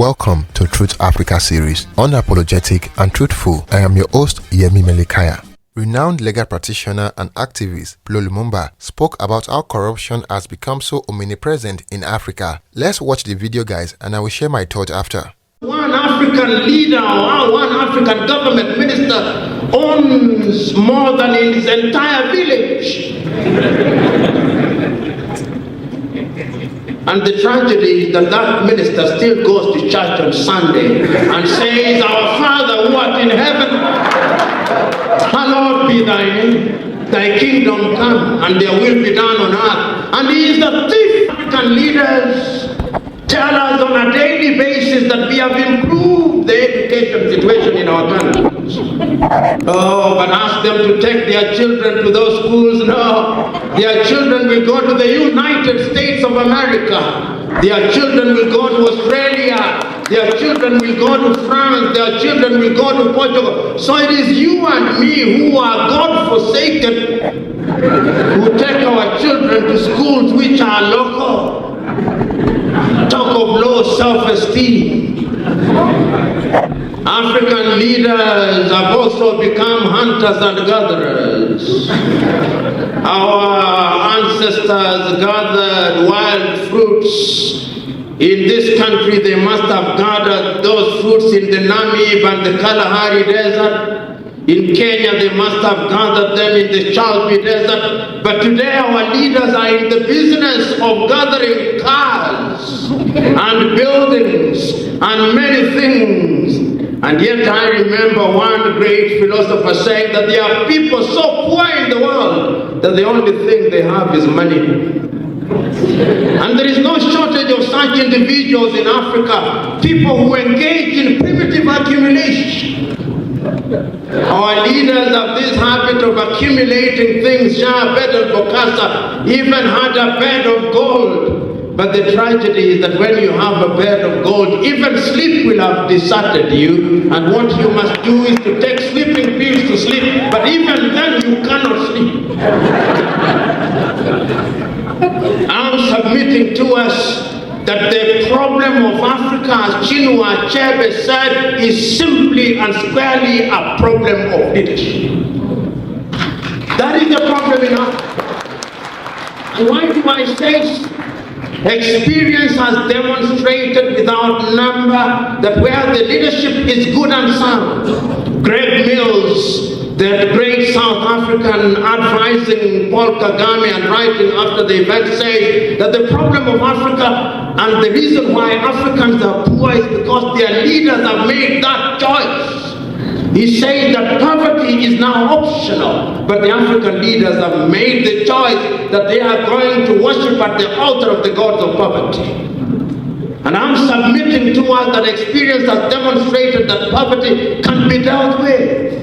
Welcome to Truth Africa series, Unapologetic and Truthful. I am your host, Yemi Melikaya. Renowned legal practitioner and activist PLO Lumumba spoke about how corruption has become so omnipresent in Africa. Let's watch the video, guys, and I will share my thoughts after. One African leader or one African government minister owns more than his entire village. And the tragedy is that that minister still goes to church on Sunday and says, "Our Father who art in heaven, hallowed be thy name, thy kingdom come, and their will be done on earth." And he is the thief. African leaders tell us on a daily basis that we have improved the education situation in our country. Oh, but ask them to take their children to those schools. No, their children will go to the United States of America. Their children will go to Australia. Their children will go to France. Their children will go to Portugal. So it is you and me who are God-forsaken who take our children to schools which are local. Talk of low self-esteem. African leaders have also become hunters and gatherers. Our ancestors gathered wild fruits. In this country, they must have gathered those fruits in the Namib and the Kalahari Desert. In Kenya, they must have gathered them in the Chalbi Desert. But today, our leaders are in the business of gathering cars and buildings and many things. And yet I remember one great philosopher saying that there are people so poor in the world that the only thing they have is money. And there is no shortage of such individuals in Africa, people who engage in primitive accumulation. Our leaders have this habit of accumulating things. Shah Bedel Bokassa even had a bed of gold. But the tragedy is that when you have a bed of gold, even sleep will have deserted you. And what you must do is to take sleeping pills to sleep. But even then you cannot sleep. I'm submitting to us that the problem of Africa, as Chinua Achebe said, is simply and squarely a problem of leadership. That is the problem in Africa. And why do I say so? Experience has demonstrated without number that where the leadership is good and sound, Greg Mills, the great South African advising Paul Kagame and writing after the event, says that the problem of Africa and the reason why Africans are poor is because their leaders have made that choice. He said that poverty is now optional, but the African leaders have made the choice that they are going to worship at the altar of the gods of poverty. And I'm submitting to us that experience has demonstrated that poverty can be dealt with.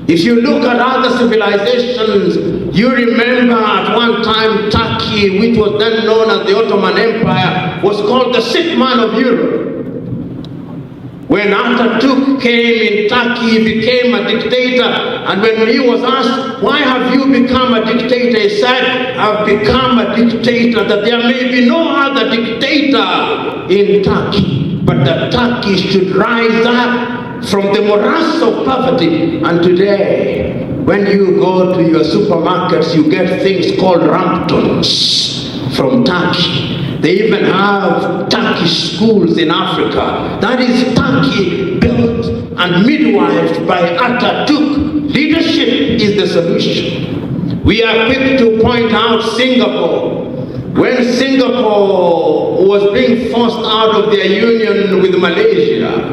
If you look at other civilizations, you remember at one time Turkey, which was then known as the Ottoman Empire, was called the sick man of Europe. When Atatürk came in Turkey, he became a dictator. And when he was asked, "Why have you become a dictator?" he said, "I've become a dictator that there may be no other dictator in Turkey, but that Turkey should rise up from the morass of poverty." And today, when you go to your supermarkets, you get things called Ramptons from Turkey. They even have Turkish schools in Africa. That is Turkey built and midwifed by Atatürk. Leadership is the solution. We are quick to point out Singapore. When Singapore was being forced out of their union with Malaysia,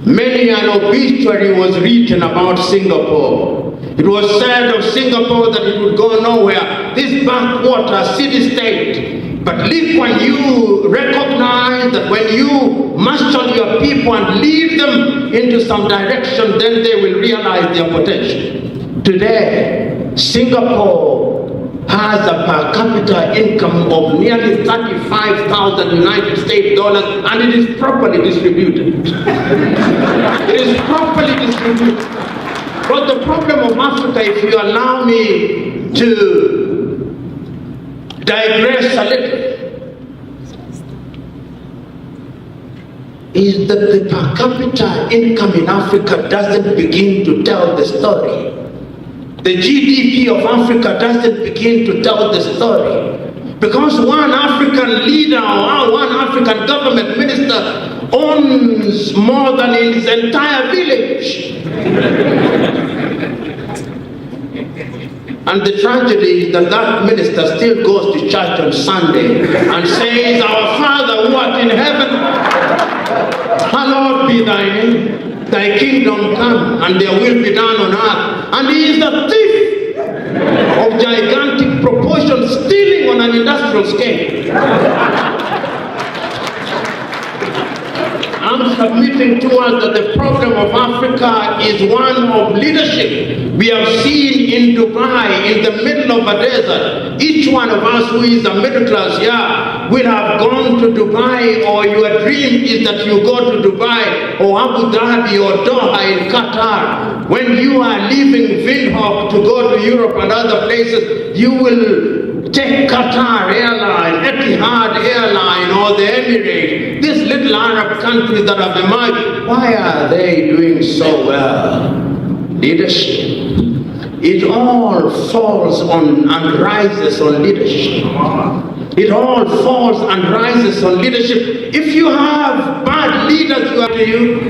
many an obituary was written about Singapore. It was said of Singapore that it would go nowhere. This backwater city-state. But when you recognize that when you marshal your people and lead them into some direction, then they will realize their potential. Today, Singapore has a per capita income of nearly 35,000 United States dollars, and it is properly distributed. It is properly distributed. But the problem of Africa, if you allow me to digress a little, is that the per capita income in Africa doesn't begin to tell the story. The GDP of Africa doesn't begin to tell the story. Because one African leader or one African government minister owns more than his entire village. And the tragedy is that that minister still goes to church on Sunday and says, "Our Father who art in heaven, hallowed be thy name, thy kingdom come, and their will be done on earth." And he is the thief of gigantic proportions, stealing on an industrial scale. I'm submitting to us that the problem of Africa is one of leadership. We have seen in Dubai, in the middle of a desert, each one of us who is a middle class here will have gone to Dubai, or your dream is that you go to Dubai or Abu Dhabi or Doha in Qatar. When you are leaving Windhoek to go to Europe and other places, you will take Qatar Airline, Etihad Airline, or the Emirates. These little Arab countries that have emerged, why are they doing so well? Leadership. It all falls on and rises on leadership. It all falls and rises on leadership. If you have bad leaders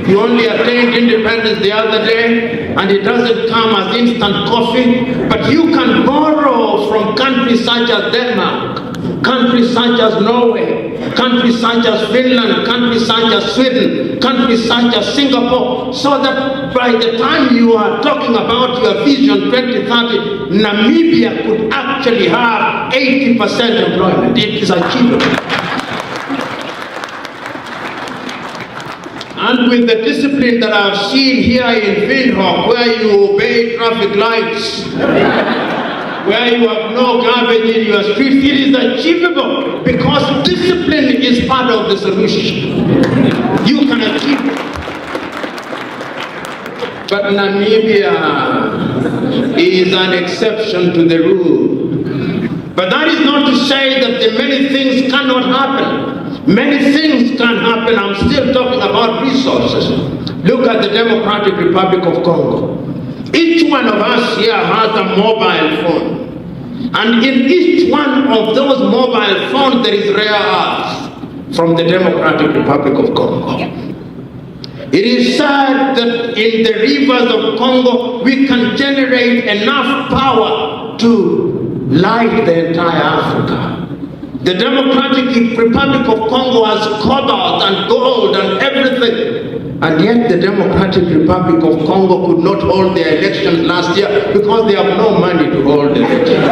you only attained independence the other day, and it doesn't come as instant coffee, but you can borrow from countries such as Denmark, countries such as Norway, countries such as Finland, countries such as Sweden, countries such as Singapore, so that by the time you are talking about your vision 2030, Namibia could actually have 80% employment. It is achievable. And with the discipline that I've seen here in Windhoek, where you obey traffic lights, where you have no garbage in your street, it is achievable because discipline is part of the solution. You can achieve it. But Namibia is an exception to the rule. But that is not to say that the many things cannot happen. Many things can happen. I'm still talking about resources. Look at the Democratic Republic of Congo. Each one of us here has a mobile phone. And in each one of those mobile phones there is rare earth from the Democratic Republic of Congo. It is said that in the rivers of Congo we can generate enough power to light the entire Africa. The Democratic Republic of Congo has cobalt and gold and everything. And yet the Democratic Republic of Congo could not hold their elections last year because they have no money to hold elections.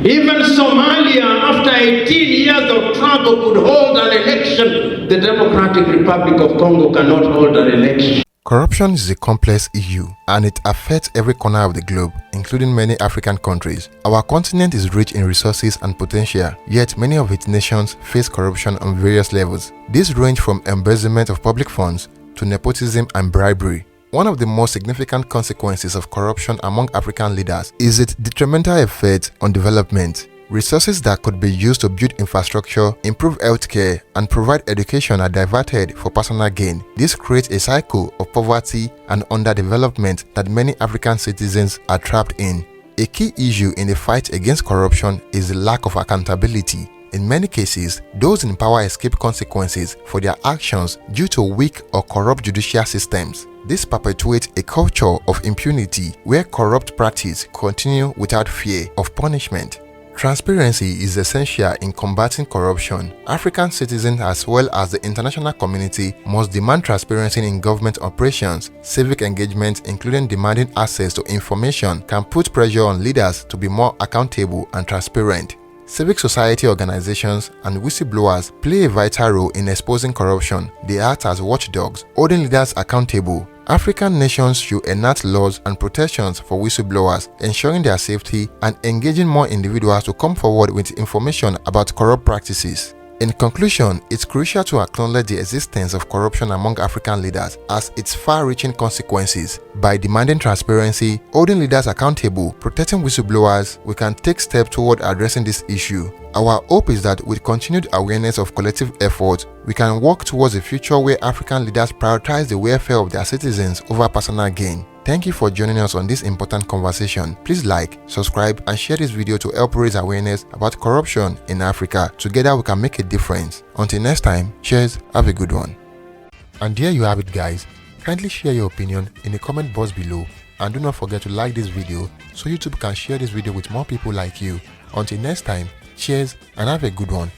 Even Somalia, after 18 years of struggle, could hold an election. The Democratic Republic of Congo cannot hold an election. Corruption is a complex issue and it affects every corner of the globe, including many African countries. Our continent is rich in resources and potential, yet many of its nations face corruption on various levels. These range from embezzlement of public funds to nepotism and bribery. One of the most significant consequences of corruption among African leaders is its detrimental effect on development. Resources that could be used to build infrastructure, improve healthcare, and provide education are diverted for personal gain. This creates a cycle of poverty and underdevelopment that many African citizens are trapped in. A key issue in the fight against corruption is the lack of accountability. In many cases, those in power escape consequences for their actions due to weak or corrupt judicial systems. This perpetuates a culture of impunity where corrupt practices continue without fear of punishment. Transparency is essential in combating corruption. African citizens as well as the international community must demand transparency in government operations. Civic engagement, including demanding access to information, can put pressure on leaders to be more accountable and transparent. Civic society organizations and whistleblowers play a vital role in exposing corruption. They act as watchdogs, holding leaders accountable. African nations should enact laws and protections for whistleblowers, ensuring their safety and engaging more individuals to come forward with information about corrupt practices. In conclusion, it's crucial to acknowledge the existence of corruption among African leaders as its far-reaching consequences. By demanding transparency, holding leaders accountable, protecting whistleblowers, we can take steps toward addressing this issue. Our hope is that with continued awareness of collective effort, we can work towards a future where African leaders prioritize the welfare of their citizens over personal gain. Thank you for joining us on this important conversation. Please like, subscribe, and share this video to help raise awareness about corruption in Africa. Together we can make a difference. Until next time, cheers, have a good one. And there you have it, guys. Kindly share your opinion in the comment box below, and do not forget to like this video so YouTube can share this video with more people like you. Until next time, cheers and have a good one.